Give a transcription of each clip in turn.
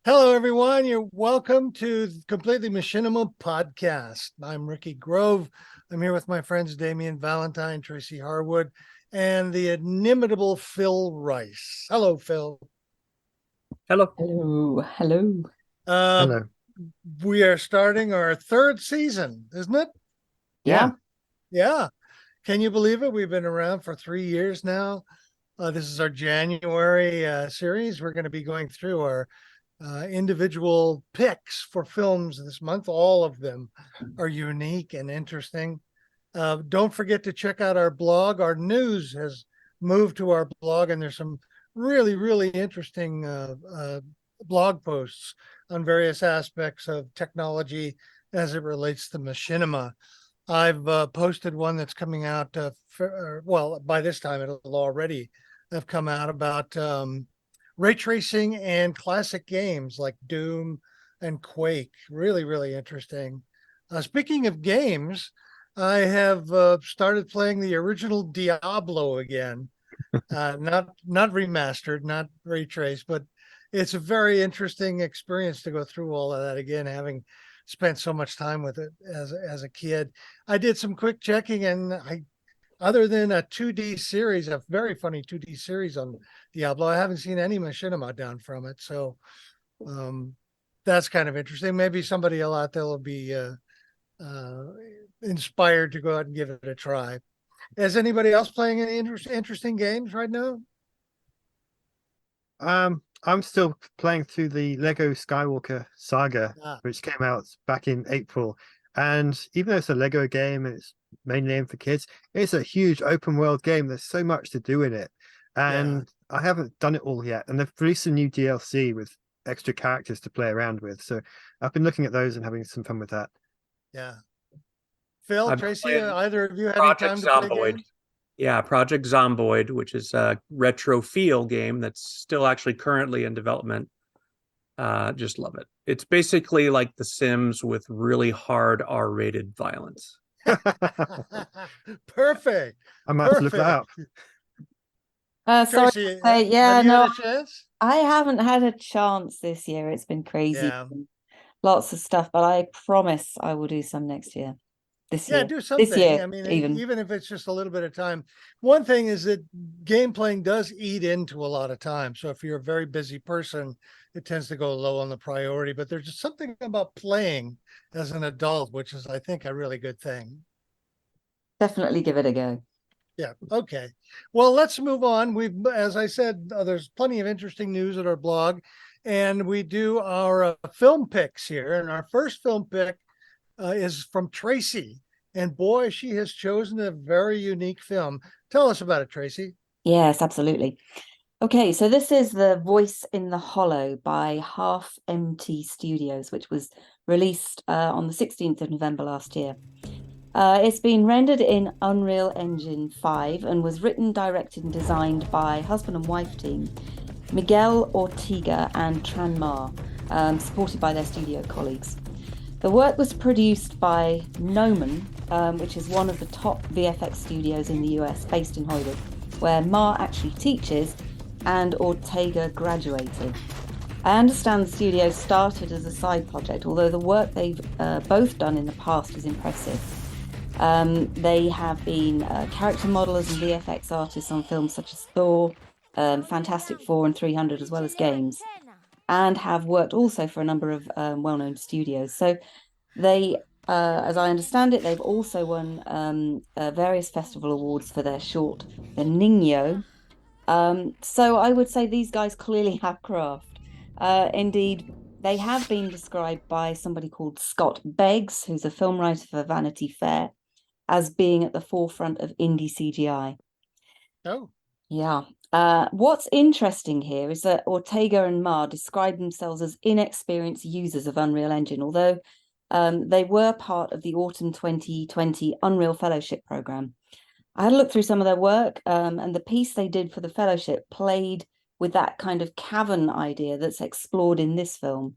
Hello, everyone. You're welcome to Completely Machinima podcast. I'm Ricky Grove. I'm here with my friends Damian Valentine, Tracy Harwood, and the inimitable Phil Rice. Hello, Phil. Hello. Hello, hello. Uh, Hello. we are starting our third season, isn't it? Yeah, Yeah. Can you believe it? We've been around for 3 years now. This is our January series. We're going to be going through our individual picks for films this month. All of them are unique and interesting. Don't forget to check out our blog. Our news has moved to our blog, and there's some really interesting blog posts on various aspects of technology as it relates to machinima. I've posted one that's coming out, well, by this time it'll already have come out about ray tracing and classic games like Doom and Quake. Really interesting. Speaking of games, I have started playing the original Diablo again. Not remastered, not ray traced, but it's a very interesting experience to go through all of that again, having spent so much time with it as a kid. I did some quick checking, and other than a 2D series, a very funny 2D series on Diablo, I haven't seen any machinima down from it. So that's kind of interesting. Maybe somebody out there will be uh, inspired to go out and give it a try. Is anybody else playing any interesting games right now? I'm still playing through the Lego Skywalker saga, Ah, which came out back in April. And even though it's a Lego game and it's mainly aimed for kids, it's a huge open world game. There's so much to do in it. yeah, And I haven't done it all yet. And they've released a new DLC with extra characters to play around with. So I've been looking at those and having some fun with that. yeah. Phil, I've I've been Tracy, playing either of you had any Project time to play Zomboid. games? Yeah, Project Zomboid, which is a retro feel game that's still actually currently in development. Just love it. It's basically like The Sims with really hard R-rated violence. Perfect. I might have to look that Perfect. up. sorry to Tracy, say, have yeah, you had no, a chance? I haven't had a chance this year. It's been crazy. Yeah. Lots of stuff, but I promise I will do some next year. Yeah, do This something. year, I mean, even. even if it's just a little bit of time. One thing is that game playing does eat into a lot of time. So if you're a very busy person, it tends to go low on the priority. But there's just something about playing as an adult, which is, I think, a really good thing. Definitely give it a go. Yeah. Okay. Well, let's move on. As I said, there's plenty of interesting news at our blog, and we do our film picks here. And our first film pick is from Tracy. And boy, she has chosen a very unique film. Tell us about it, Tracy. Yes, absolutely. Okay, so this is The Voice in the Hollow by Half Empty Studios, which was released on the 16th of November last year. It's been rendered in Unreal Engine 5 and was written, directed, and designed by husband and wife team Miguel Ortega and Tran Ma, supported by their studio colleagues. The work was produced by Noman, which is one of the top VFX studios in the US, based in Hollywood, where Ma actually teaches and Ortega graduated. I understand the studio started as a side project, although the work they've both done in the past is impressive. They have been character modelers and VFX artists on films such as Thor, Fantastic Four and 300, as well as games, and have worked also for a number of well-known studios. So they, as I understand it, they've also won various festival awards for their short, The Nino. So I would say these guys clearly have craft. Indeed, they have been described by somebody called Scott Beggs, who's a film writer for Vanity Fair, as being at the forefront of indie CGI. Oh, Yeah. What's interesting here is that Ortega and Ma describe themselves as inexperienced users of Unreal Engine, although they were part of the Autumn 2020 Unreal Fellowship program. I had a look through some of their work, and the piece they did for the fellowship played with that kind of cavern idea that's explored in this film.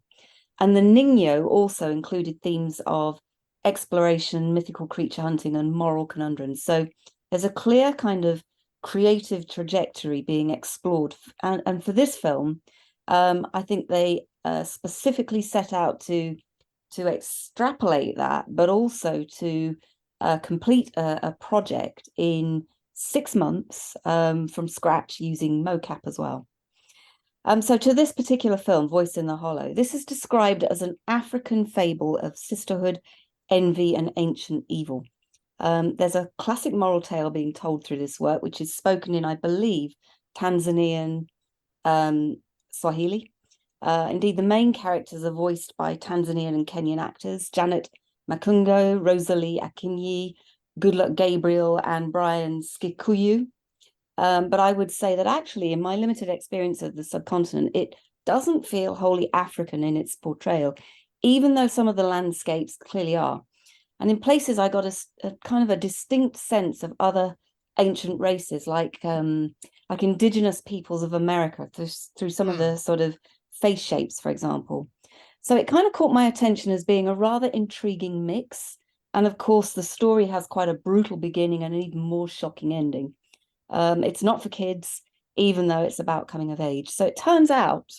And the Nino also included themes of exploration, mythical creature hunting, and moral conundrums. So there's a clear kind of creative trajectory being explored. And for this film, I think they specifically set out to extrapolate that, but also to complete a project in 6 months from scratch using mocap as well. So to this particular film, Voice in the Hollow, this is described as an African fable of sisterhood, envy, and ancient evil. There's a classic moral tale being told through this work, which is spoken in, I believe, Tanzanian Swahili. Indeed, the main characters are voiced by Tanzanian and Kenyan actors, Janet Makungo, Rosalie Akinyi, Goodluck Gabriel, and Brian Skikuyu. But I would say that actually, in my limited experience of the subcontinent, it doesn't feel wholly African in its portrayal, even though some of the landscapes clearly are. And in places, I got a kind of a distinct sense of other ancient races, like indigenous peoples of America, through some of the sort of face shapes, for example. So it kind of caught my attention as being a rather intriguing mix. And of course, the story has quite a brutal beginning and an even more shocking ending. It's not for kids, even though it's about coming of age. So it turns out,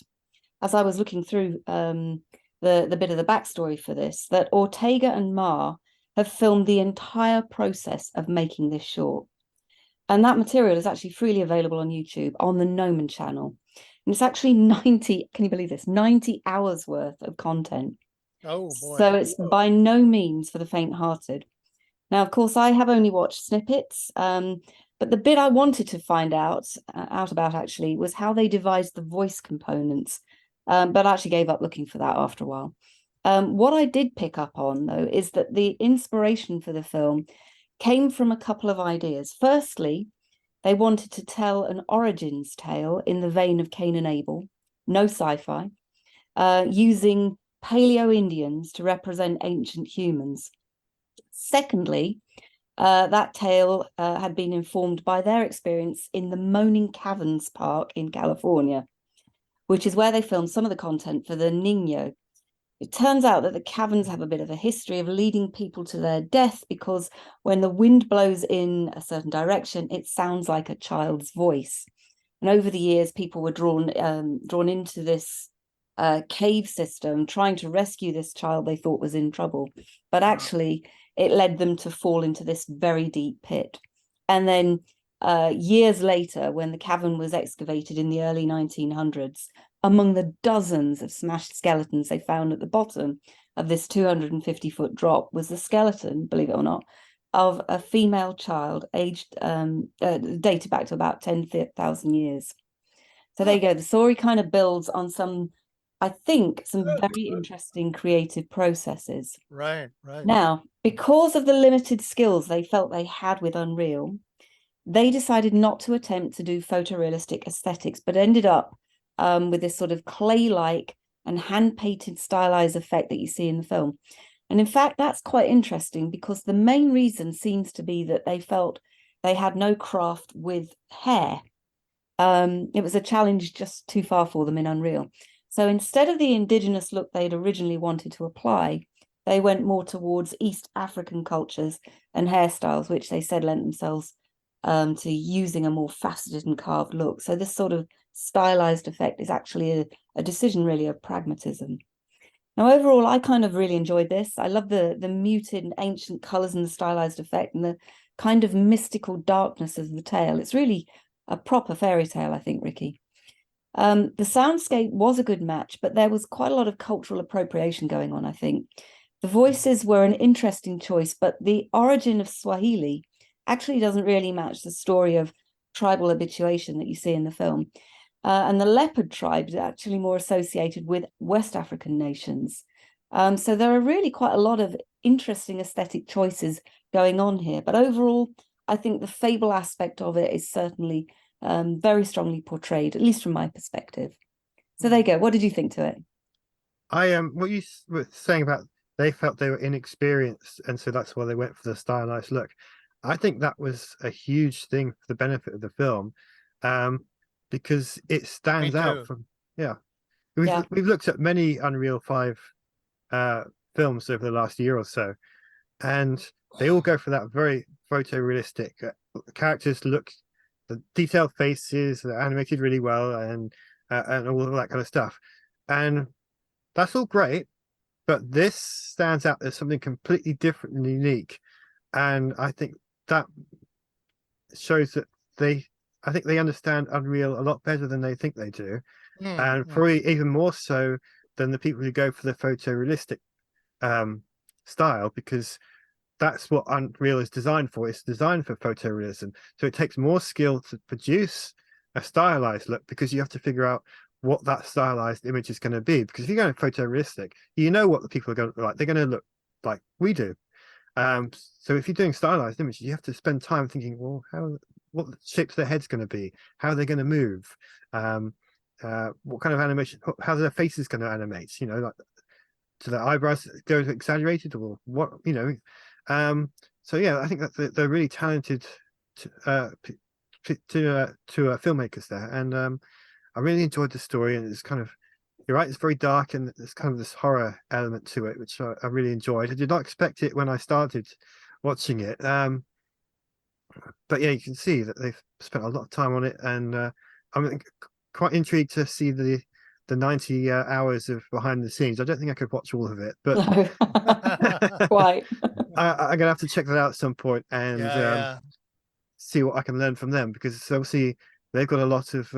as I was looking through the bit of the backstory for this, that Ortega and Ma have filmed the entire process of making this short. And that material is actually freely available on YouTube on the Gnomon channel. And it's actually 90, can you believe this, 90 hours worth of content. Oh, boy. So it's by no means for the faint-hearted. Now, of course, I have only watched snippets, but the bit I wanted to find out about actually was how they devised the voice components, but I actually gave up looking for that after a while. What I did pick up on, though, is that the inspiration for the film came from a couple of ideas. Firstly, they wanted to tell an origins tale in the vein of Cain and Abel, no sci-fi, using Paleo-Indians to represent ancient humans. Secondly, that tale had been informed by their experience in the Moaning Caverns Park in California, which is where they filmed some of the content for the Niño. It turns out that the caverns have a bit of a history of leading people to their death because when the wind blows in a certain direction, it sounds like a child's voice. And over the years, people were drawn into this cave system, trying to rescue this child they thought was in trouble. But actually, it led them to fall into this very deep pit. And then years later, when the cavern was excavated in the early 1900s, among the dozens of smashed skeletons they found at the bottom of this 250-foot drop was the skeleton, believe it or not, of a female child aged, dated back to about 10,000 years. So there you go. The story kind of builds on some very interesting creative processes. Right. Now, because of the limited skills they felt they had with Unreal, they decided not to attempt to do photorealistic aesthetics, but ended up with this sort of clay-like and hand-painted stylized effect that you see in the film. And in fact, that's quite interesting because the main reason seems to be that they felt they had no craft with hair. It was a challenge just too far for them in Unreal. So instead of the indigenous look they'd originally wanted to apply, they went more towards East African cultures and hairstyles, which they said lent themselves to using a more faceted and carved look. So this sort of stylized effect is actually a decision really of pragmatism. Now, overall, I kind of really enjoyed this. I love the muted and ancient colors and the stylized effect and the kind of mystical darkness of the tale. It's really a proper fairy tale, I think, Ricky. The soundscape was a good match, but there was quite a lot of cultural appropriation going on, I think. The voices were an interesting choice, but the origin of Swahili actually doesn't really match the story of tribal habituation that you see in the film. And the leopard tribe is actually more associated with West African nations. So there are really quite a lot of interesting aesthetic choices going on here. But overall, I think the fable aspect of it is certainly very strongly portrayed, at least from my perspective. So there you go. What did you think to it? What you were saying about they felt they were inexperienced, and so that's why they went for the stylized look. I think that was a huge thing for the benefit of the film, because it stands out from we've looked at many Unreal 5 films over the last year or so, and they all go for that very photorealistic. Characters look, the detailed faces, they're animated really well, and all of that kind of stuff. And That's all great, but this stands out as something completely different and unique. And I think that shows that I think they understand Unreal a lot better than they think they do. And probably even more so than the people who go for the photorealistic style, because that's what Unreal is designed for. It's designed for photorealism. So it takes more skill to produce a stylized look, because you have to figure out what that stylized image is going to be. Because if you're going photorealistic, you know what the people are going to look like. They're going to look like we do. So if you're doing stylized images, you have to spend time thinking, well, what shapes their head's going to be, how are they going to move, what kind of animation, how their face is going to animate, you know, like, do their eyebrows go exaggerated or what, you know. So yeah, I think that they're really talented filmmakers there, and I really enjoyed the story. And it's kind of, you're right, it's very dark, and there's kind of this horror element to it, which I really enjoyed. I did not expect it when I started watching it, but yeah, you can see that they've spent a lot of time on it, and I'm quite intrigued to see the 90 hours of behind the scenes. I don't think I could watch all of it, but No, quite. I'm gonna have to check that out at some point and see what I can learn from them, because obviously they've got a lot of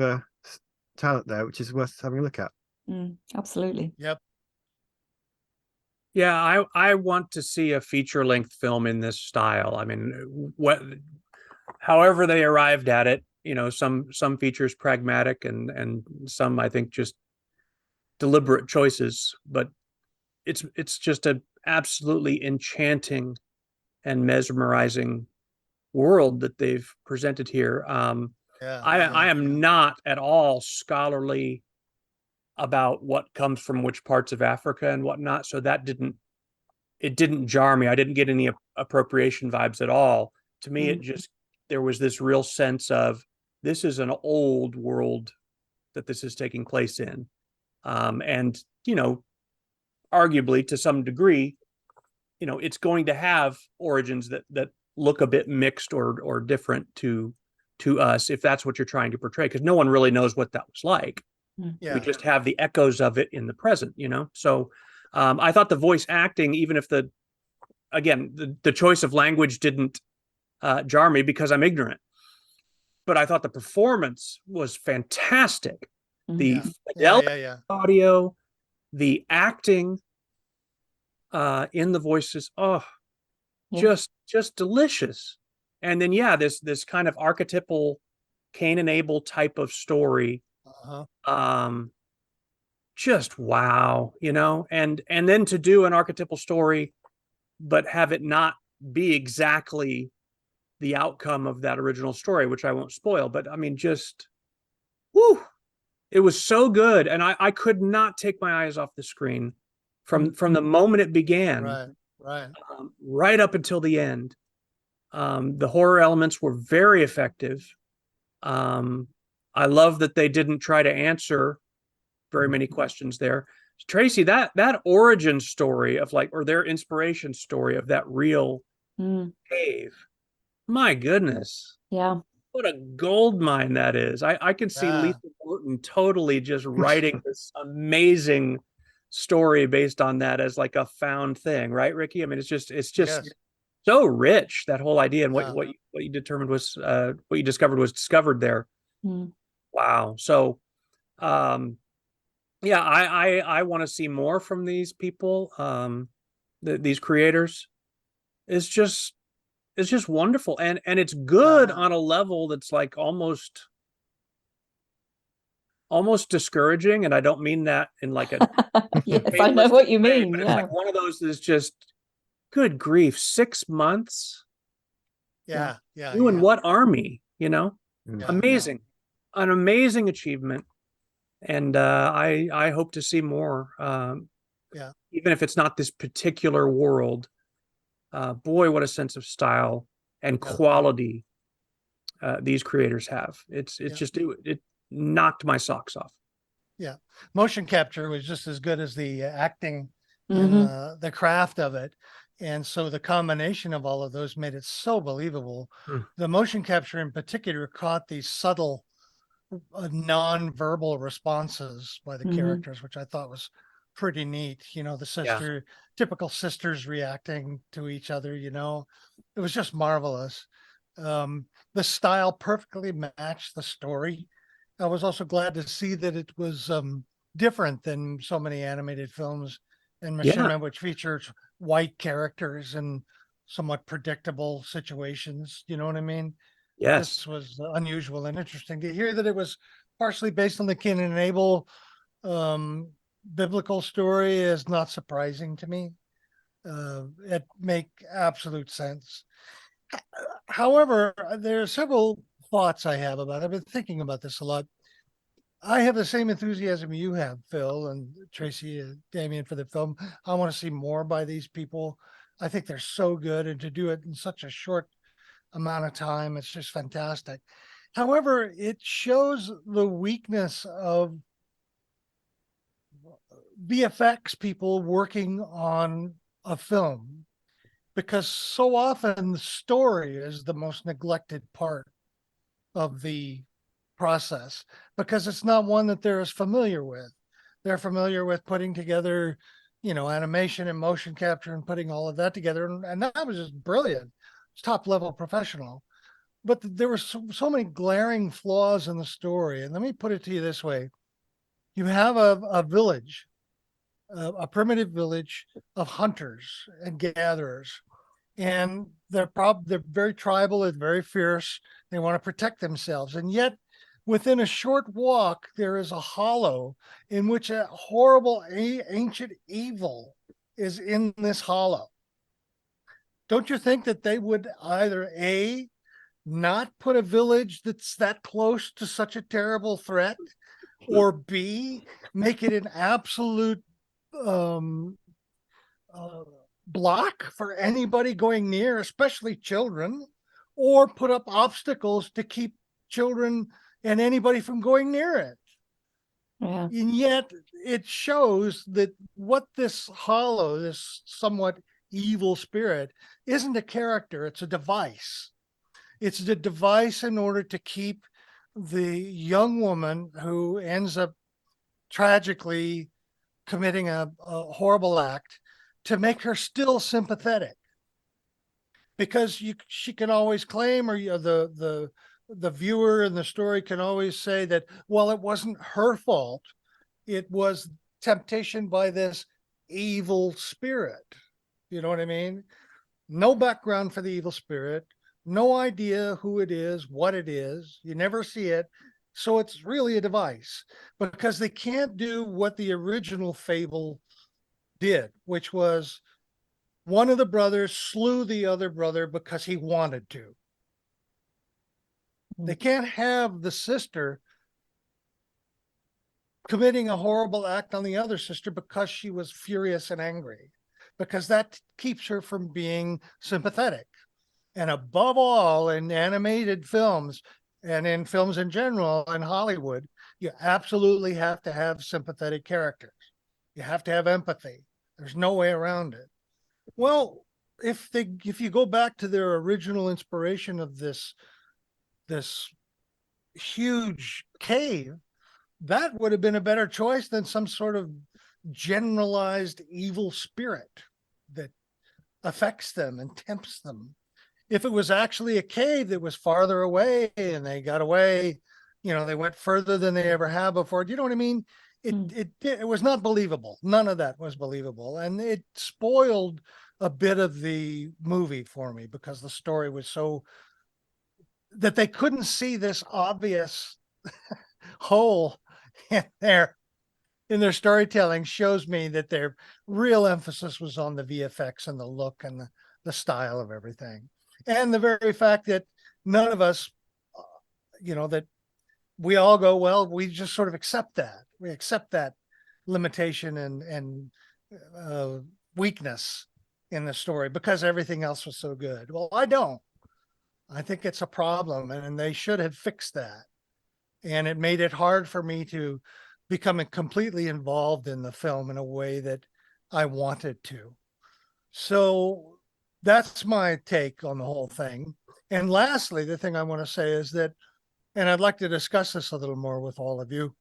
talent there, which is worth having a look at. Absolutely. Yep. Yeah, I want to see a feature-length film in this style. I mean, however they arrived at it, you know, some features pragmatic and some, I think, just deliberate choices, but it's just a absolutely enchanting and mesmerizing world that they've presented here. I am not at all scholarly about what comes from which parts of Africa and whatnot, so that didn't jar me. I didn't get any appropriation vibes at all. To me, it just, there was this real sense of, this is an old world that this is taking place in, and you know, arguably to some degree, you know, it's going to have origins that look a bit mixed or different to us, if that's what you're trying to portray, because no one really knows what that was like. We just have the echoes of it in the present, you know. So I thought the voice acting, even if the choice of language didn't jar me because I'm ignorant, but I thought the performance was fantastic. The fidelity audio, the acting in the voices, just delicious. And then this kind of archetypal Cain and Abel type of story, just wow, you know. And then to do an archetypal story but have it not be exactly the outcome of that original story, which I won't spoil, but I mean, just whoo, it was so good. And I could not take my eyes off the screen from the moment it began, right up until the end. The horror elements were very effective. I love that they didn't try to answer very many questions there. Tracy, that origin story of like, or their inspiration story of that real cave, my goodness. Yeah. What a gold mine that is. I can see Lisa Morton totally just writing this amazing story based on that as like a found thing, right, Ricky? I mean, it's just so rich, that whole idea, and what you determined was what you discovered was discovered there. Wow. So yeah, I want to see more from these people, these creators. It's just wonderful, and it's good on a level that's like almost discouraging, and I don't mean that in like a yes, I know what you way, mean. but it's like one of those that's just, good grief, 6 months doing what army, you know? Amazing. An amazing achievement, and I hope to see more, even if it's not this particular world. Boy, what a sense of style and quality these creators have. It's just, it knocked my socks off. Motion capture was just as good as the acting and the craft of it. And so the combination of all of those made it so believable. The motion capture in particular caught these subtle non-verbal responses by the characters, which I thought was pretty neat. You know, the typical sisters reacting to each other, you know, it was just marvelous. The style perfectly matched the story. I was also glad to see that it was different than so many animated films in Machinima, which features white characters and somewhat predictable situations. You know what I mean? Yes. This was unusual and interesting to hear that it was partially based on the Cain and Abel biblical story is not surprising to me. It make absolute sense. However, there are several thoughts I have about it. I've been thinking about this a lot. I have the same enthusiasm you have, Phil and Tracy, Damien, for the film. I want to see more by these people. I think they're so good, and to do it in such a short amount of time, it's just fantastic. However, it shows the weakness of VFX people working on a film, because so often the story is the most neglected part of the process, because it's not one that they're as familiar with. They're familiar with putting together, you know, animation and motion capture and putting all of that together. And that was just brilliant. It's top level professional. But there were so many glaring flaws in the story. And let me put it to you this way. You have a village, a primitive village of hunters and gatherers, and they're very tribal and very fierce. They want to protect themselves, and yet within a short walk there is a hollow in which a horrible ancient evil is in this hollow. Don't you think that they would either A, not put a village that's that close to such a terrible threat, or B, make it an absolute um, block for anybody going near, especially children, or put up obstacles to keep children and anybody from going near it? Yeah. And yet it shows that what this hollow, this somewhat evil spirit, isn't a character, it's a device. It's the device in order to keep the young woman who ends up tragically committing a horrible act, to make her still sympathetic, because she can always claim, or the viewer in the story can always say that, well, it wasn't her fault, it was temptation by this evil spirit. You know what I mean? No background for the evil spirit, no idea who it is, what it is, you never see it. So it's really a device, because they can't do what the original fable did, which was one of the brothers slew the other brother because he wanted to. They can't have the sister committing a horrible act on the other sister because she was furious and angry, because that keeps her from being sympathetic. And above all, in animated films and in films in general in Hollywood, you absolutely have to have sympathetic characters. You have to have empathy. There's no way around it. Well, if you go back to their original inspiration of this huge cave, that would have been a better choice than some sort of generalized evil spirit that affects them and tempts them. If it was actually a cave that was farther away and they got away, you know, they went further than they ever have before. Do you know what I mean? It was not believable. None of that was believable. And it spoiled a bit of the movie for me, because the story was so that they couldn't see this obvious hole in their storytelling. Shows me that their real emphasis was on the VFX and the look and the style of everything. And the very fact that none of us, you know, that we all go, well, we just sort of accept that. We accept that limitation and weakness in the story because everything else was so good. Well, I don't. I think it's a problem, and they should have fixed that. And it made it hard for me to become completely involved in the film in a way that I wanted to. So that's my take on the whole thing. And lastly, the thing I want to say is that, and I'd like to discuss this a little more with all of you,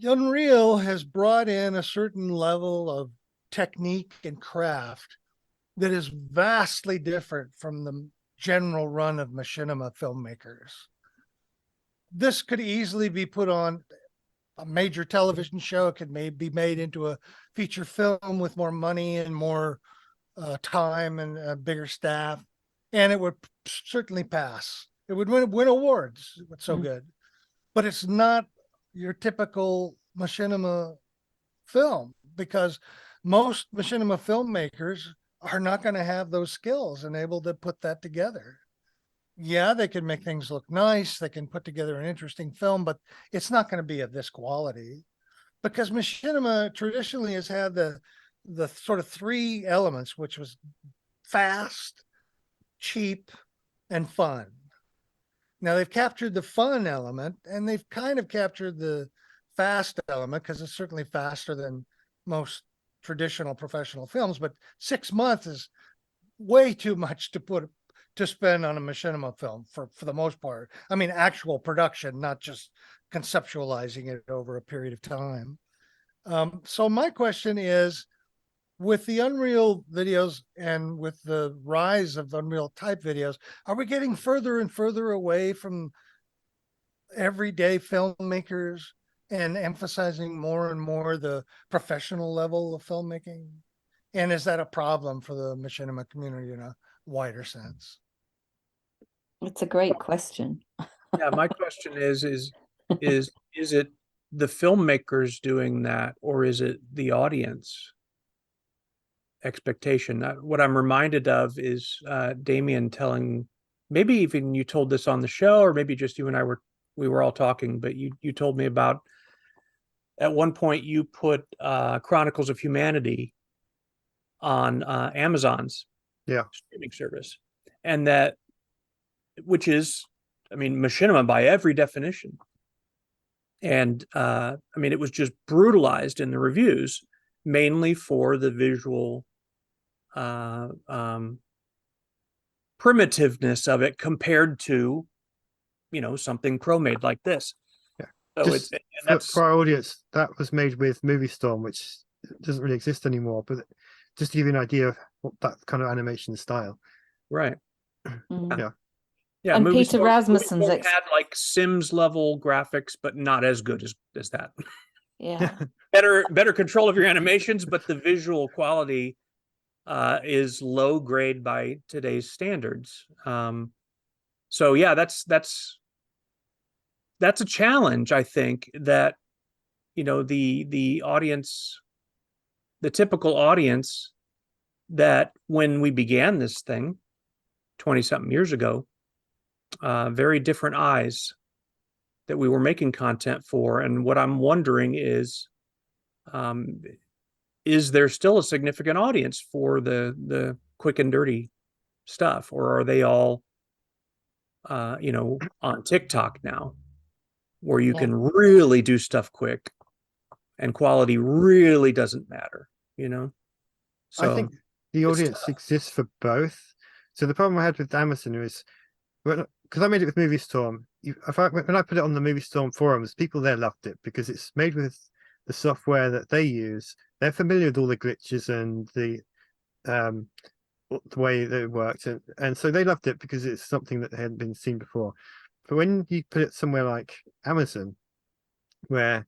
Unreal has brought in a certain level of technique and craft that is vastly different from the general run of machinima filmmakers. This could easily be put on a major television show. It could maybe be made into a feature film with more money and more time and a bigger staff, and it would certainly pass. It would win awards. It's so good, but it's not your typical machinima film, because most machinima filmmakers are not going to have those skills and able to put that together. Yeah, they can make things look nice. They can put together an interesting film, but it's not going to be of this quality, because machinima traditionally has had the sort of three elements, which was fast, cheap, and fun. Now they've captured the fun element, and they've kind of captured the fast element, because it's certainly faster than most traditional professional films, but 6 months is way too much to spend on a machinima film for the most part. I mean, actual production, not just conceptualizing it over a period of time. So my question is, with the Unreal videos and with the rise of Unreal type videos, are we getting further and further away from everyday filmmakers and emphasizing more and more the professional level of filmmaking? And is that a problem for the machinima community in a wider sense? It's a great question. Yeah, my question is it the filmmakers doing that, or is it the audience expectation? What I'm reminded of is Damien telling, maybe even you told this on the show, or maybe just you and I we were all talking, but you told me about, at one point you put Chronicles of Humanity on Amazon's streaming service, and that, which is, I mean, machinima by every definition. And I mean, it was just brutalized in the reviews, mainly for the visual primitiveness of it compared to, something pro made like this. Yeah. So Just for our audience, that was made with Movie Storm, which doesn't really exist anymore, but just to give you an idea of what that kind of animation style. Right. Yeah. Yeah, And Movie Peter Storm Rasmussen's had like Sims level graphics, but not as good as that. yeah. better control of your animations, but the visual quality is low grade by today's standards. So yeah, that's a challenge, I think, that the audience, the typical audience, that when we began this thing 20 something years ago, very different eyes that we were making content for. And what I'm wondering is there still a significant audience for the quick and dirty stuff, or are they all on TikTok now, where you can really do stuff quick and quality really doesn't matter, So I think the audience exists for both. So the problem I had with Amazon is, because I made it with Movie Storm, when I put it on the Movie Storm forums, people there loved it because it's made with the software that they use. They're familiar with all the glitches and the way that it worked, and so they loved it because it's something that hadn't been seen before. But when you put it somewhere like Amazon, where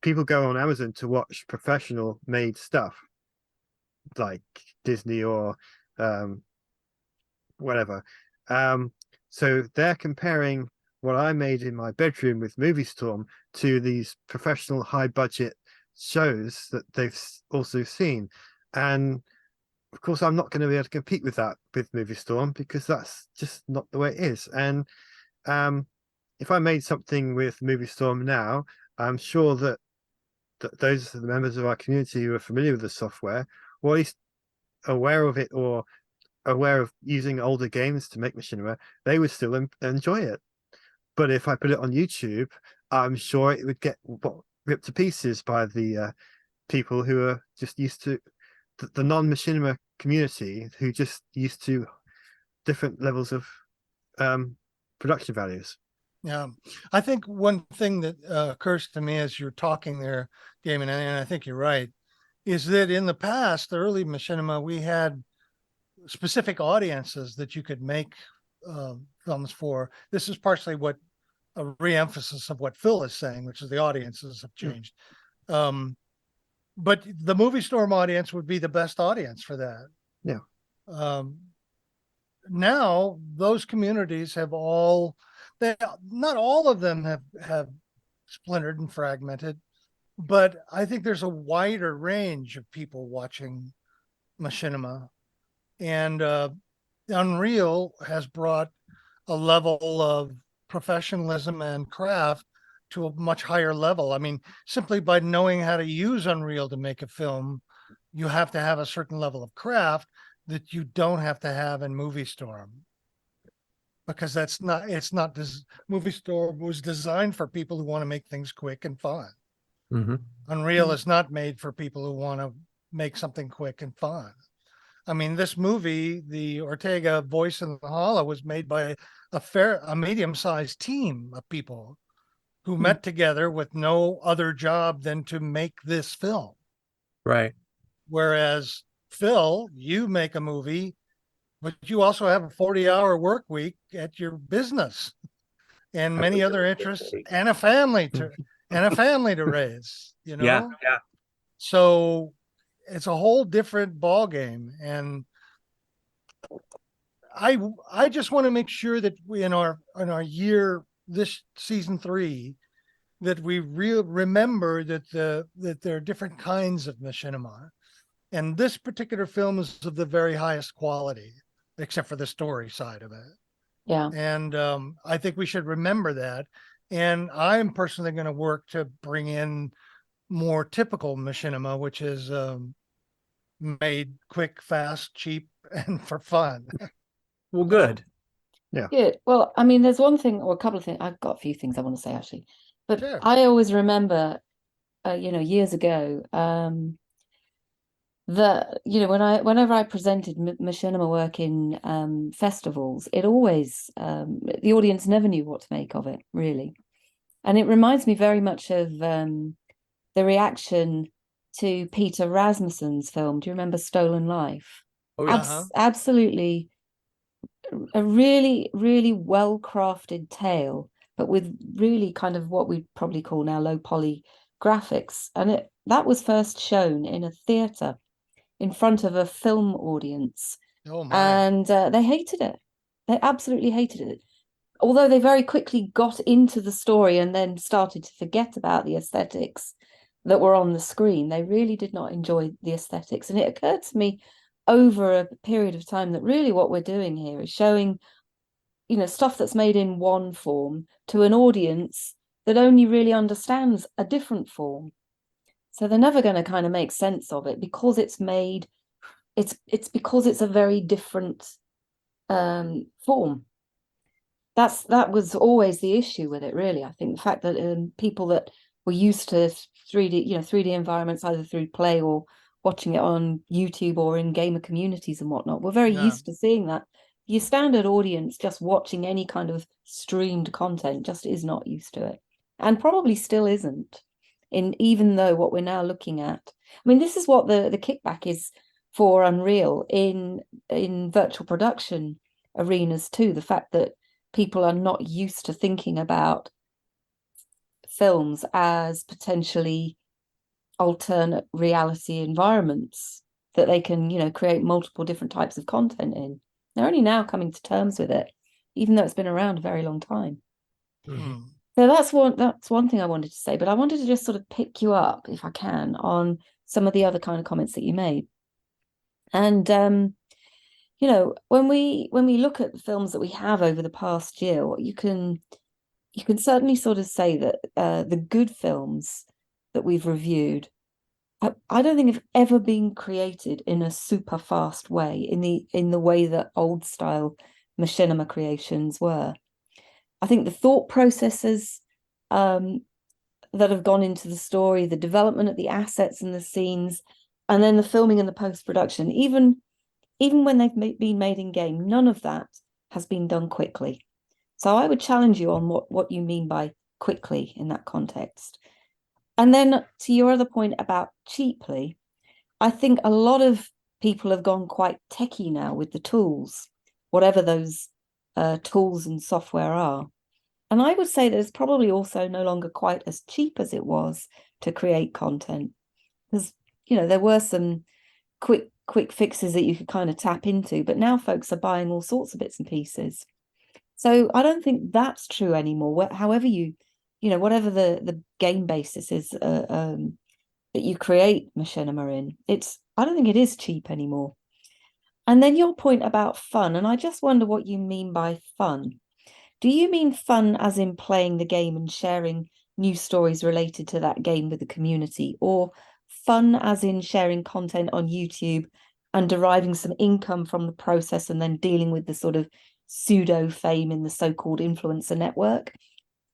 people go on Amazon to watch professional made stuff like Disney or whatever, so they're comparing what I made in my bedroom with Movie Storm to these professional high budget shows that they've also seen, and of course I'm not going to be able to compete with that with Movie Storm, because that's just not the way it is. And if I made something with Movie Storm now, I'm sure that those are the members of our community who are familiar with the software, or at least aware of it, or aware of using older games to make machinima, they would still enjoy it. But if I put it on YouTube, I'm sure it would get ripped to pieces by the people who are just used to the non-machinima community, who just used to different levels of production values. Yeah, I think one thing that occurs to me as you're talking there, Damon, and I think you're right, is that in the past, the early machinima, we had specific audiences that you could make films for. This is partially what a re-emphasis of what Phil is saying, which is the audiences have changed. But the movie storm audience would be the best audience for that. Yeah. Now those communities have not all of them have splintered and fragmented, but I think there's a wider range of people watching machinima, and Unreal has brought a level of professionalism and craft to a much higher level. I mean, simply by knowing how to use Unreal to make a film, you have to have a certain level of craft that you don't have to have in Movie Storm, because Movie Storm was designed for people who want to make things quick and fun. Unreal is not made for people who want to make something quick and fun. I mean, this movie, the Ortega Voice in the Hollow, was made by a medium-sized team of people who met together with no other job than to make this film. Right. Whereas Phil, you make a movie, but you also have a 40-hour work week at your business and many other interests and a family to raise, you know? Yeah. So it's a whole different ball game. And I just want to make sure that we in our year, this season 3, that we remember that there are different kinds of machinima, and this particular film is of the very highest quality, except for the story side of it. Yeah. And I think we should remember that. And I'm personally going to work to bring in more typical machinima, which is made quick, fast, cheap, and for fun. Well, good. Good. Well, I mean, there's one thing or a couple of things. I've got a few things I want to say actually, but Sure. I always remember, years ago, that whenever I presented machinima work in festivals, it always the audience never knew what to make of it, really. And it reminds me very much of the reaction to Peter Rasmussen's film. Do you remember Stolen Life? Oh, yeah. Absolutely a really, really well-crafted tale, but with really kind of what we'd probably call now low poly graphics. And that was first shown in a theatre in front of a film audience. Oh my. And they hated it. They absolutely hated it. Although they very quickly got into the story and then started to forget about the aesthetics that were on the screen, they really did not enjoy the aesthetics. And it occurred to me over a period of time that really what we're doing here is showing, stuff that's made in one form to an audience that only really understands a different form. So they're never going to kind of make sense of it because it's made, it's because it's a very different form. That was always the issue with it, really. I think the fact that people that were used to 3D environments, either through play or watching it on YouTube or in gamer communities and whatnot, were very used to seeing that. Your standard audience just watching any kind of streamed content just is not used to it, and probably still isn't. Even though what we're now looking at, I mean, this is what the kickback is for Unreal in virtual production arenas too. The fact that people are not used to thinking about films as potentially alternate reality environments that they can, create multiple different types of content in. They're only now coming to terms with it, even though it's been around a very long time. Mm-hmm. So that's one thing I wanted to say, but I wanted to just sort of pick you up, if I can, on some of the other kind of comments that you made. And when we look at the films that we have over the past year, you can certainly sort of say that the good films that we've reviewed, I don't think have ever been created in a super fast way, in the way that old style machinima creations were. I think the thought processes that have gone into the story, the development of the assets and the scenes, and then the filming and the post-production, even when they've been made in game, none of that has been done quickly. So I would challenge you on what you mean by quickly in that context. And then to your other point about cheaply, I think a lot of people have gone quite techie now with the tools, whatever those tools and software are. And I would say that it's probably also no longer quite as cheap as it was to create content. Because, there were some quick fixes that you could kind of tap into, but now folks are buying all sorts of bits and pieces. So I don't think that's true anymore. However whatever the game basis is that you create Machinima in, I don't think it is cheap anymore. And then your point about fun, and I just wonder what you mean by fun. Do you mean fun as in playing the game and sharing new stories related to that game with the community, or fun as in sharing content on YouTube and deriving some income from the process and then dealing with the sort of pseudo fame in the so-called influencer network,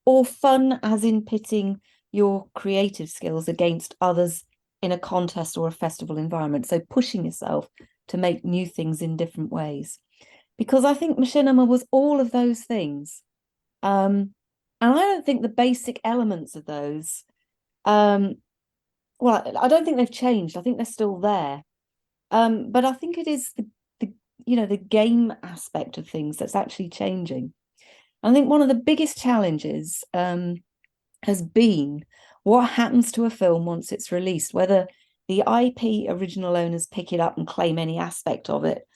or fun as in pitting your creative skills against others in a contest or a festival environment, so pushing yourself to make new things in different ways? Because I think Machinima was all of those things. And I don't think the basic elements of those, well, I don't think they've changed. I think they're still there. But I think it is the game aspect of things that's actually changing. I think one of the biggest challenges has been what happens to a film once it's released, whether the IP original owners pick it up and claim any aspect of it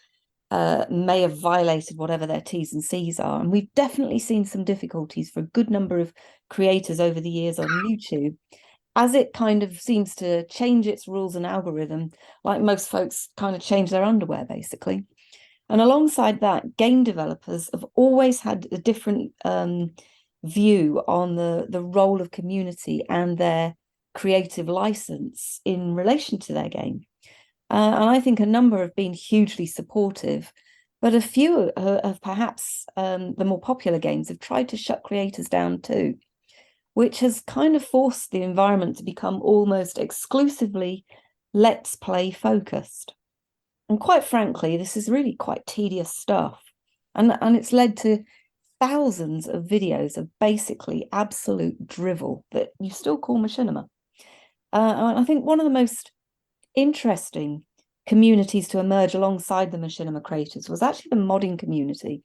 may have violated whatever their T's and C's are. And we've definitely seen some difficulties for a good number of creators over the years on YouTube, as it kind of seems to change its rules and algorithm, like most folks kind of change their underwear, basically. And alongside that, game developers have always had a different view on the role of community and their creative license in relation to their game. And I think a number have been hugely supportive, but a few of perhaps the more popular games have tried to shut creators down too, which has kind of forced the environment to become almost exclusively let's play focused. And quite frankly, this is really quite tedious stuff. And it's led to thousands of videos of basically absolute drivel that you still call Machinima. And I think one of the most interesting communities to emerge alongside the Machinima creators was actually the modding community.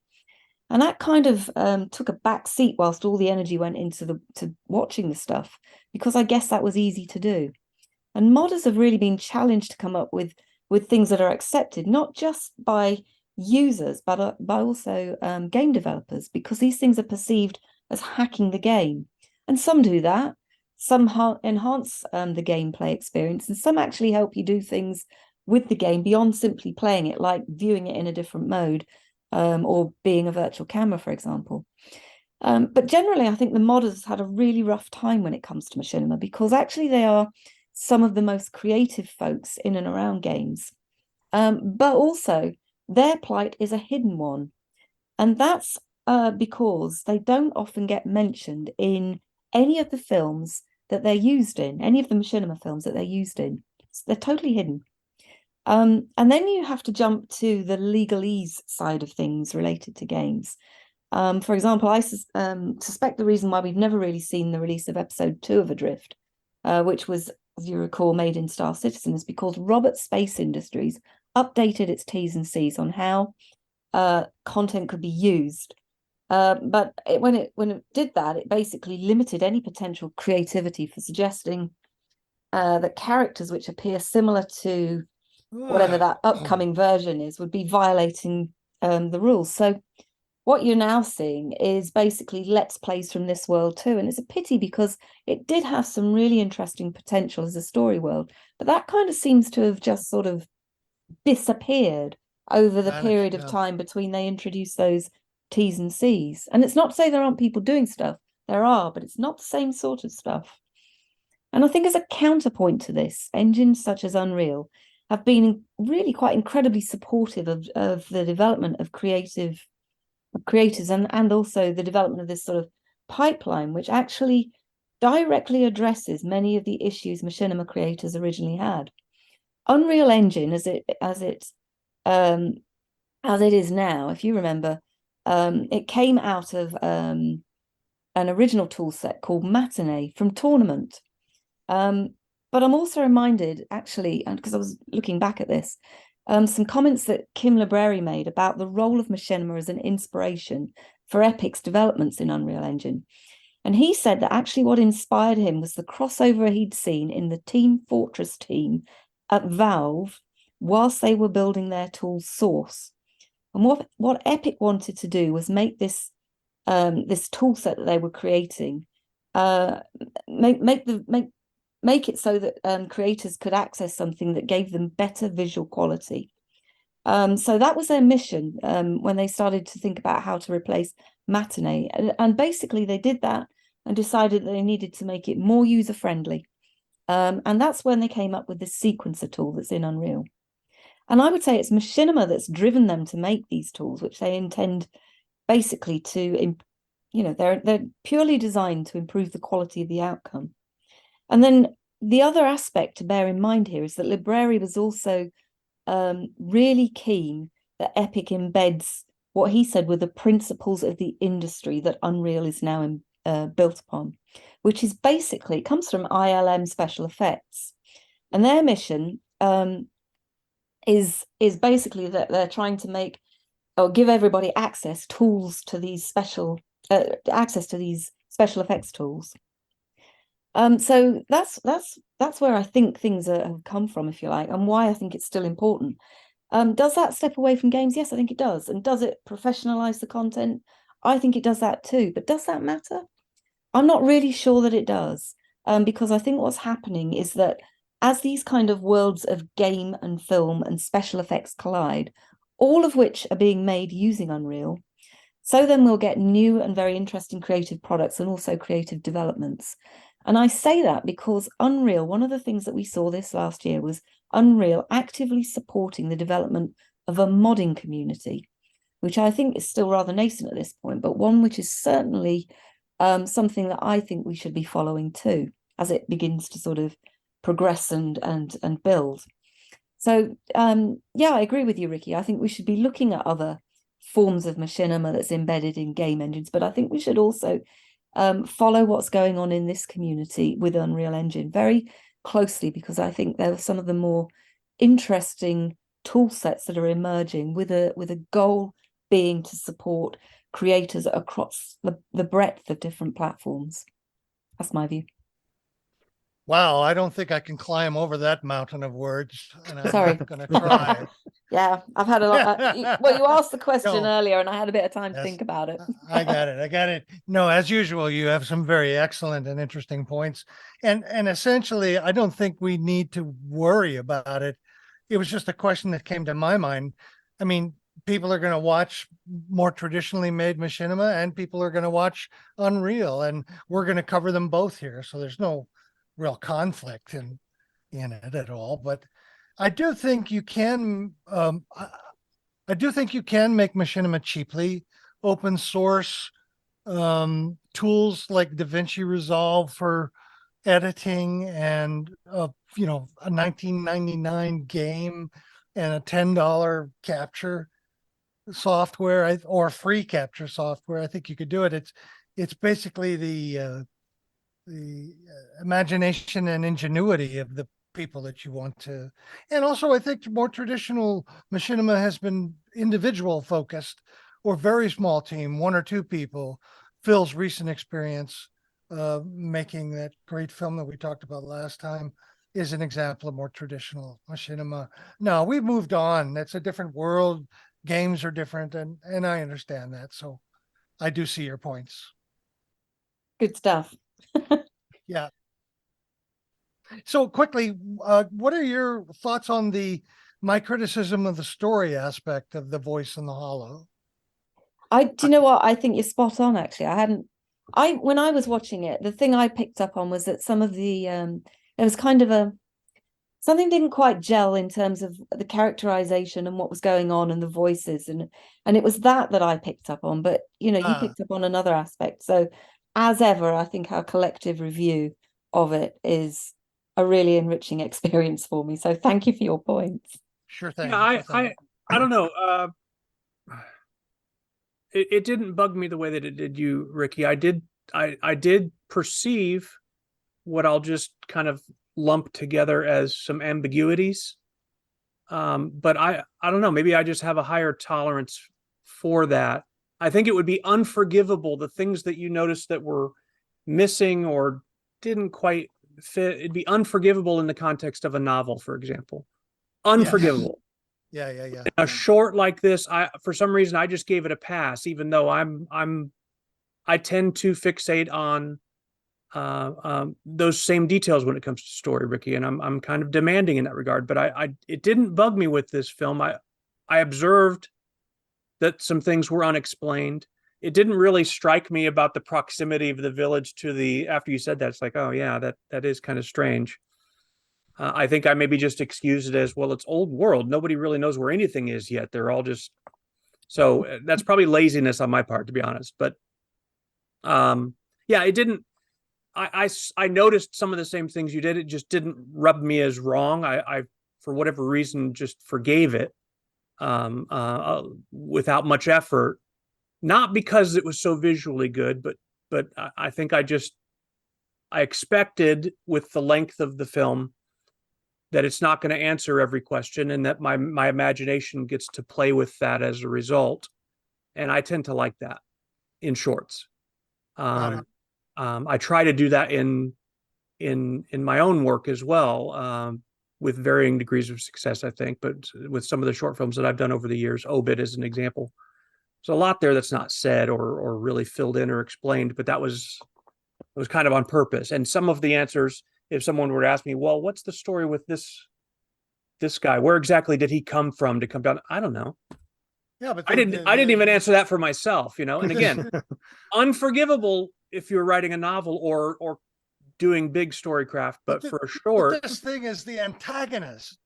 And that kind of took a back seat whilst all the energy went into to watching the stuff, because I guess that was easy to do. And modders have really been challenged to come up with things that are accepted, not just by users, but by also game developers, because these things are perceived as hacking the game. And some do that. Some enhance the gameplay experience, and some actually help you do things with the game beyond simply playing it, like viewing it in a different mode or being a virtual camera, for example. But generally, I think the modders had a really rough time when it comes to Machinima, because actually they are some of the most creative folks in and around games. But also, their plight is a hidden one. And that's because they don't often get mentioned in any of the films that they're used in, any of the Machinima films that they're used in. They're totally hidden. And then you have to jump to the legalese side of things related to games. For example, I suspect the reason why we've never really seen the release of episode 2 of Adrift, which was, as you recall, made in Star Citizen, is because Robert Space Industries updated its T's and C's on how content could be used. But when it did that, it basically limited any potential creativity for suggesting that characters which appear similar to whatever that upcoming version is would be violating the rules. So what you're now seeing is basically let's plays from this world too. And it's a pity, because it did have some really interesting potential as a story world, but that kind of seems to have just sort of disappeared over the period of time between they introduced those T's and C's. And it's not to say there aren't people doing stuff. There are, but it's not the same sort of stuff. And I think as a counterpoint to this, engines such as Unreal have been really quite incredibly supportive of the development of creators and also the development of this sort of pipeline, which actually directly addresses many of the issues Machinima creators originally had. Unreal Engine, as it is now, if you remember, It came out of an original tool set called Matinee from Tournament. But I'm also reminded, actually, and because I was looking back at this, some comments that Kim Libreri made about the role of Machinima as an inspiration for Epic's developments in Unreal Engine. And he said that actually what inspired him was the crossover he'd seen in the Team Fortress team at Valve whilst they were building their tool Source. And what Epic wanted to do was make this this tool set that they were creating, make it so that creators could access something that gave them better visual quality. So that was their mission when they started to think about how to replace Matinee. And basically they did that and decided that they needed to make it more user-friendly. And that's when they came up with this sequencer tool that's in Unreal. And I would say it's Machinima that's driven them to make these tools, which they intend basically to, they're purely designed to improve the quality of the outcome. And then the other aspect to bear in mind here is that Libreri was also really keen that Epic embeds what he said were the principles of the industry that Unreal is now built upon, which is basically, it comes from ILM Special Effects. And their mission is basically that they're trying to make or give everybody access to these special effects tools. So that's where I think things have come from, if you like, and why I think it's still important. Does that step away from games? Yes, I think it does. And does it professionalize the content? I think it does that too. But does that matter? I'm not really sure that it does, because I think what's happening is that as these kind of worlds of game and film and special effects collide, all of which are being made using Unreal, so then we'll get new and very interesting creative products and also creative developments. And I say that because Unreal, one of the things that we saw this last year was Unreal actively supporting the development of a modding community, which I think is still rather nascent at this point, but one which is certainly something that I think we should be following too, as it begins to sort of progress and build. So yeah, I agree with you, Ricky. I think we should be looking at other forms of machinima that's embedded in game engines, but I think we should also follow what's going on in this community with Unreal Engine very closely, because I think there are some of the more interesting tool sets that are emerging with a goal being to support creators across the breadth of different platforms. That's my view. Wow, I don't think I can climb over that mountain of words, and I'm Sorry. not going to try. Yeah, I've had a lot. Well, you asked the question No. earlier, and I had a bit of time to Yes. think about it. I got it. No, as usual, you have some very excellent and interesting points. And essentially, I don't think we need to worry about it. It was just a question that came to my mind. I mean, people are going to watch more traditionally made machinima, and people are going to watch Unreal, and we're going to cover them both here. So there's no real conflict in it at all. But I do think you can I do think you can make machinima cheaply. Open source tools like DaVinci Resolve for editing, and a 1999 game and a $10 capture software, or free capture software. I think you could do it. It's basically the imagination and ingenuity of the people that you want to. And also, I think more traditional machinima has been individual focused or very small team, one or two people. Phil's recent experience making that great film that we talked about last time is an example of more traditional machinima. No, we've moved on. It's a different world. Games are different, and I understand that. So I do see your points. Good stuff. Yeah. So quickly, what are your thoughts on my criticism of the story aspect of The Voice in the Hollow? Do you know what? I think you're spot on, actually. When I was watching it, the thing I picked up on was that some of the, there was kind of something didn't quite gel in terms of the characterization and what was going on and the voices. And it was that I picked up on, but you picked up on another aspect. So as ever, I think our collective review of it is a really enriching experience for me. So thank you for your points. Sure thing. Yeah, I don't know. it didn't bug me the way that it did you, Ricky. I did perceive what I'll just kind of lump together as some ambiguities. But I don't know, maybe I just have a higher tolerance for that. I think it would be unforgivable, the things that you noticed that were missing or didn't quite fit. It'd be unforgivable in the context of a novel, for example. Unforgivable. Yeah, yeah, yeah. A short like this, for some reason I just gave it a pass, even though I tend to fixate on those same details when it comes to story, Ricky, and I'm kind of demanding in that regard. But it didn't bug me with this film. I observed that some things were unexplained. It didn't really strike me about the proximity of the village to the. After you said that, it's like, oh yeah, that is kind of strange. I think I maybe just excused it as, well, it's old world. Nobody really knows where anything is yet. They're all just. So that's probably laziness on my part, to be honest. But yeah, it didn't. I noticed some of the same things you did. It just didn't rub me as wrong. I for whatever reason just forgave it without much effort. Not because it was so visually good, but I think I expected, with the length of the film, that it's not going to answer every question, and that my imagination gets to play with that as a result. And I tend to like that in shorts. I try to do that in my own work as well, with varying degrees of success, I think. But with some of the short films that I've done over the years, Obit is an example. There's a lot there that's not said or really filled in or explained, but it was kind of on purpose. And some of the answers, if someone were to ask me, well, what's the story with this guy? Where exactly did he come from to come down? I don't know. Yeah, but I didn't even answer that for myself, you know. And again, unforgivable if you're writing a novel or doing big storycraft, but for a short. But this thing is the antagonist.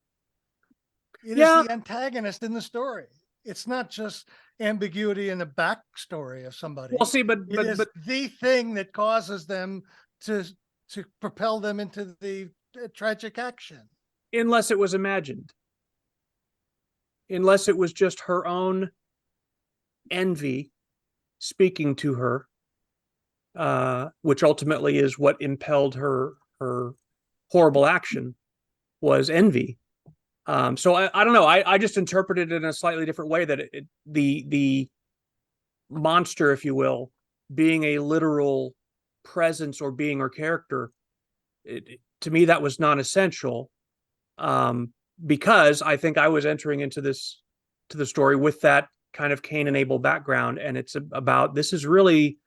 It Yeah. is the antagonist in the story. It's not just ambiguity in the backstory of somebody. Well, see, but It is the thing that causes them to propel them into the tragic action. Unless it was imagined, unless it was just her own envy speaking to her, which ultimately is what impelled her horrible action, was envy. So I don't know. I just interpreted it in a slightly different way, that the monster, if you will, being a literal presence or being or character, to me that was non-essential, because I think I was entering into the story with that kind of Cain and Abel background, and this is really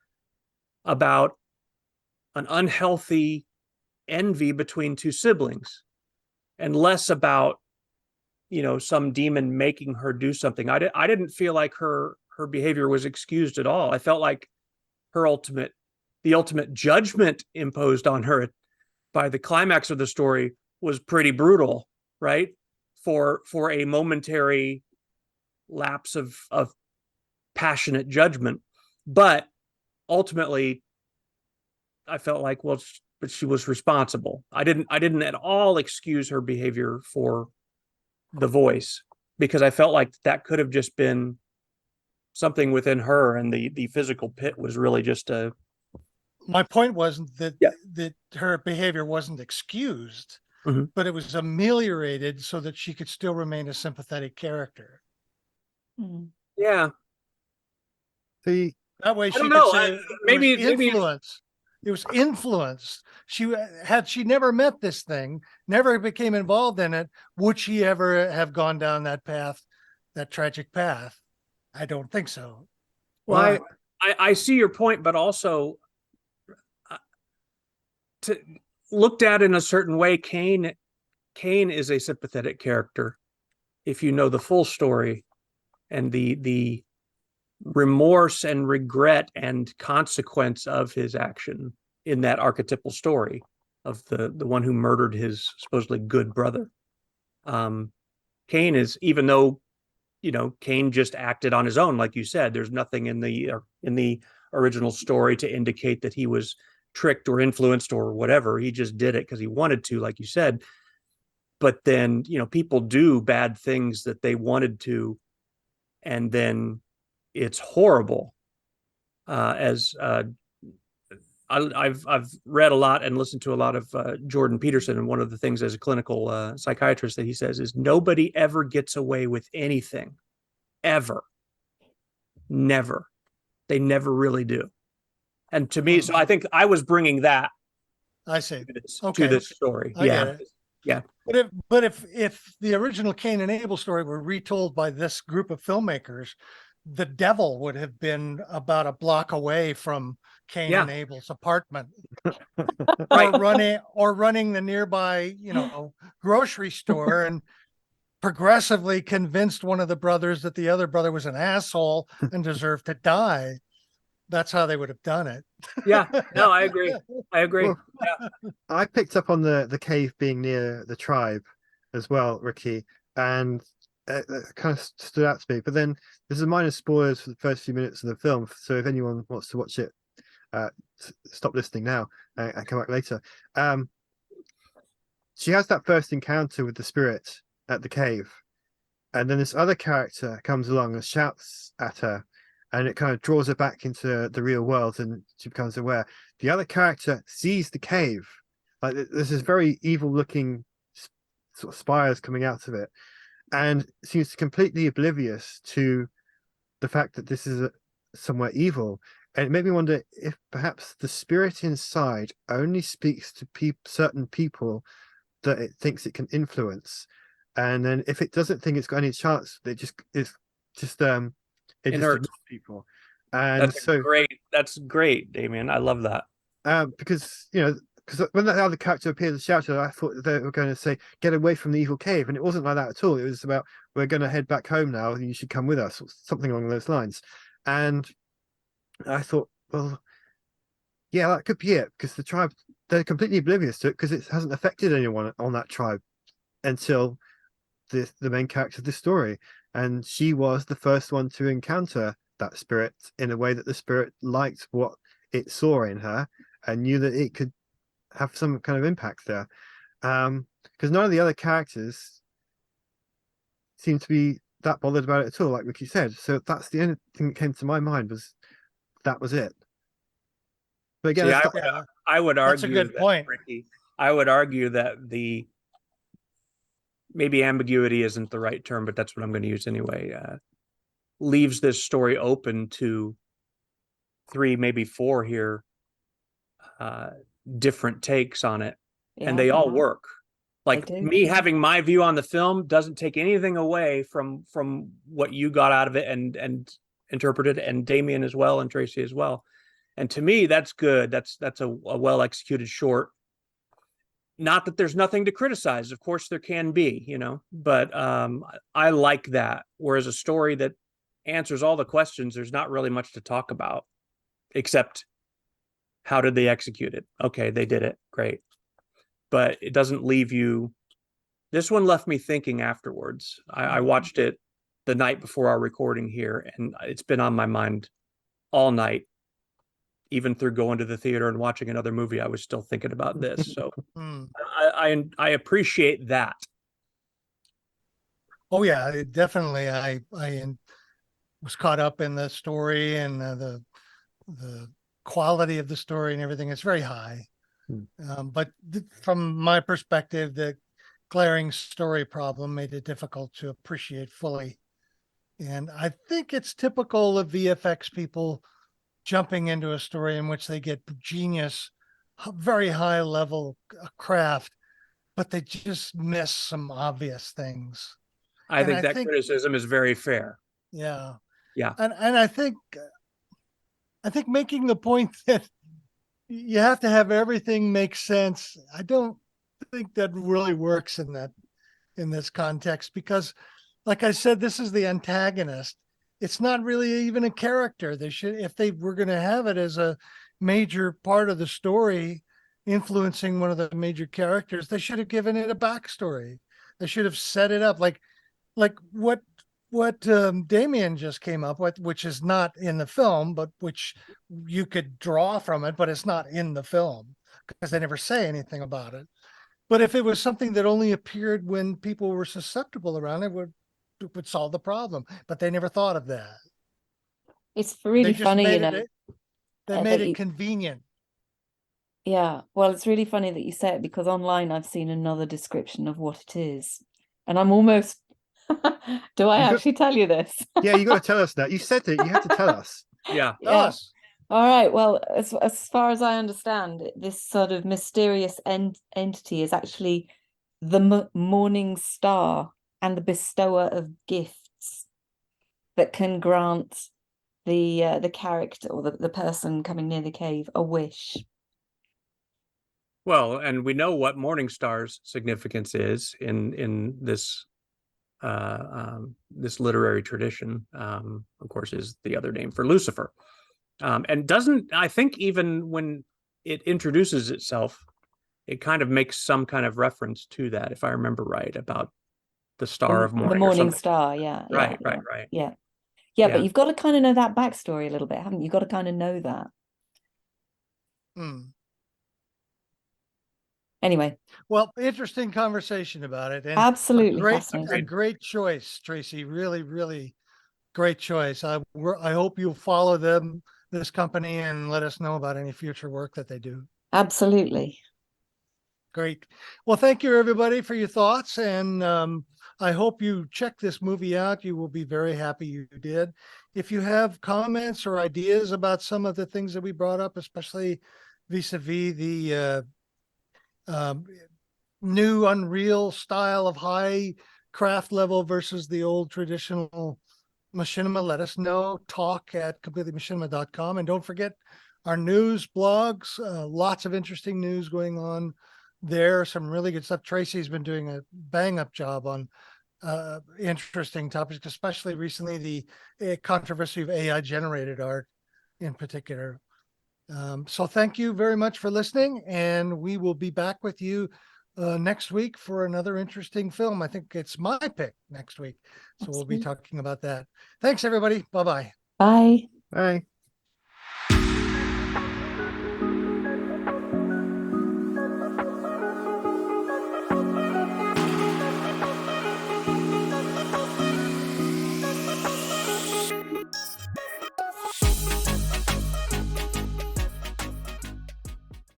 about an unhealthy envy between two siblings, and less about, some demon making her do something. I didn't feel like her behavior was excused at all. I felt like the ultimate judgment imposed on her by the climax of the story was pretty brutal, right? For a momentary lapse of passionate judgment. But ultimately, I felt like, well, but she was responsible. I didn't at all excuse her behavior for the voice, because I felt like that could have just been something within her, and the physical pit was really just a. My point wasn't that Yeah. that her behavior wasn't excused, Mhm. but it was ameliorated so that she could still remain a sympathetic character. Yeah. The That way, I she don't could know. say Maybe influence. It was influenced. Had she never met this thing, never became involved in it, would she ever have gone down that path, that tragic path? I don't think so. Well, I see your point, but also, to looked at in a certain way, Cain is a sympathetic character if you know the full story, and the remorse and regret and consequence of his action in that archetypal story of the one who murdered his supposedly good brother. Cain is, even though Cain just acted on his own, like you said, there's nothing in the original story to indicate that he was tricked or influenced or whatever. He just did it because he wanted to, like you said. But then people do bad things that they wanted to, and then it's horrible. As I've read a lot and listened to a lot of Jordan Peterson, and one of the things as a clinical psychiatrist that he says is nobody ever gets away with anything, ever, never. They never really do. And to me, so I think I was bringing that I see. to this, Okay. to this story. I get Yeah. it. Yeah. But if the original Cain and Abel story were retold by this group of filmmakers, the devil would have been about a block away from Cain Yeah. and Abel's apartment, Right. or running the nearby, grocery store, and progressively convinced one of the brothers that the other brother was an asshole and deserved to die. That's how they would have done it. Yeah. No, I agree. I agree. Well, Yeah. I picked up on the cave being near the tribe as well, Ricky, and it kind of stood out to me. But then there's a minor spoilers for the first few minutes of the film, so if anyone wants to watch it, stop listening now and come back later. She has that first encounter with the spirit at the cave, and then this other character comes along and shouts at her, and it kind of draws her back into the real world, and she becomes aware. The other character sees the cave, like there's this very evil looking sort of spires coming out of it, and seems completely oblivious to the fact that this is somewhere evil. And it made me wonder if perhaps the spirit inside only speaks to certain people that it thinks it can influence, and then if it doesn't think it's got any chance, it just Inert. ignores people. And That's great, Damien. I love that. because when that other character appeared and shouted, I thought they were going to say, "Get away from the evil cave," and it wasn't like that at all. It was about, "We're going to head back home now, and you should come with us," or something along those lines. And I thought, well, yeah, that could be it, because the tribe, they're completely oblivious to it because it hasn't affected anyone on that tribe until the main character of the story. And she was the first one to encounter that spirit in a way that the spirit liked what it saw in her and knew that it could have some kind of impact there. Because none of the other characters seem to be that bothered about it at all, like Ricky said. So that's the only thing that came to my mind, was that was it. But again, See, Yeah, I would that's a argue good that, point. Ricky, I would argue that maybe ambiguity isn't the right term, but that's what I'm going to use anyway. Leaves this story open to 3, maybe 4 here, different takes on it, and they all work. Like do. me having my view on the film doesn't take anything away from what you got out of it and interpreted, and Damien as well, and Tracy as well. And to me, that's good. That's a well executed short. Not that there's nothing to criticize. Of course, there can be, but I like that. Whereas a story that answers all the questions, there's not really much to talk about, except how did they execute it? Okay, they did it. Great. But it doesn't leave you. This one left me thinking afterwards. I watched it the night before our recording here, and it's been on my mind all night. Even through going to the theater and watching another movie, I was still thinking about this. So I appreciate that. Oh yeah, definitely. I was caught up in the story and the quality of the story and everything. It's very high. But from my perspective, the glaring story problem made it difficult to appreciate fully. And I think it's typical of VFX people jumping into a story in which they get genius, very high level craft, but they just miss some obvious things. I think that criticism is very fair. Yeah. Yeah. And I think making the point that you have to have everything make sense, I don't think that really works in this context, because like I said, this is the antagonist. It's not really even a character. They should, if they were going to have it as a major part of the story, influencing one of the major characters, they should have given it a backstory. They should have set it up like what Damien just came up with, which is not in the film, but which you could draw from it, but it's not in the film because they never say anything about it. But if it was something that only appeared when people were susceptible around it, would solve the problem. But they never thought of that. It's really They just funny, made you know, it. They that made it you, convenient. yeah. Well, it's really funny that you say it because online I've seen another description of what it is, and I'm almost. Do I You got- actually tell you this? Yeah, you got to tell us that. You said it. You have to tell us. Yeah. Tell Yeah. us. All right. Well, as far as I understand, this sort of mysterious entity is actually the morning star and the bestower of gifts that can grant the character or the person coming near the cave a wish. Well, and we know what Morningstar's significance is in this this literary tradition. Of course, is the other name for Lucifer. And doesn't, I think, even when it introduces itself, it kind of makes some kind of reference to that, if I remember right, about the star of The morning or morning something. star, yeah, Right, yeah, right. yeah. Yeah, but Yeah. you've got to kind of know that backstory a little bit, haven't you? You've got to kind of know that. Hmm. Anyway, Well, interesting conversation about it, and absolutely a fascinating. great choice, Tracy. Really, really great choice. I hope you'll follow this company, and let us know about any future work that they do. Absolutely. Great. Well, thank you everybody for your thoughts, and I hope you check this movie out. You will be very happy you did. If you have comments or ideas about some of the things that we brought up, especially vis-a-vis the new Unreal style of high craft level versus the old traditional Machinima, let us know. Talk at completely.machinima.com. And don't forget our news blogs, lots of interesting news going on there. Some really good stuff. Tracy's been doing a bang up job on interesting topics, especially recently the controversy of AI generated art in particular. So thank you very much for listening, and we will be back with you next week for another interesting film. I think it's my pick next week. So we'll be Absolutely. talking about that. Thanks, everybody. Bye-bye. Bye. Bye.